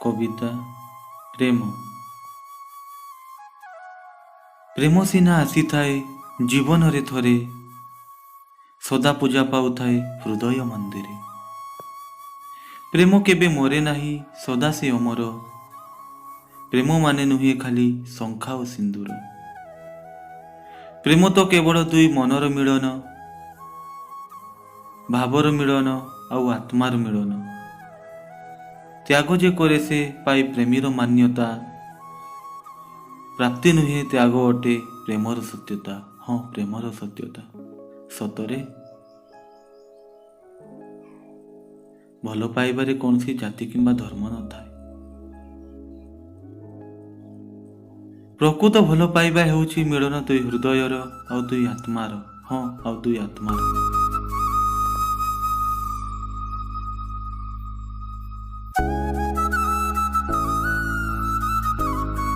कविता प्रेम प्रेम सिना आसी थाए जीवन रे थरे सदा पूजा पाउथाए हृदय मंदिर। प्रेम केबे मरे नाही सदा से अमर। प्रेम माने नुहे खाली शंखा और सिंदूर। प्रेम तो केवल दुई मनर मिलन, भावर मिलन आउ आत्मार मिलन। त्याग जे करे से पाए प्रेमीर मान्यता। प्राप्ति नुहे त्याग अटे प्रेमर सत्यता। हाँ, प्रेमर सत्यता सतरे भल पाइबारे कौन सी जाति किंबा धर्म न थाए। प्रकृत भल पाइबा हेउछि मिलन दुई हृदयर आउ दुई आत्मार। हाँ, आउ दुई आत्मार।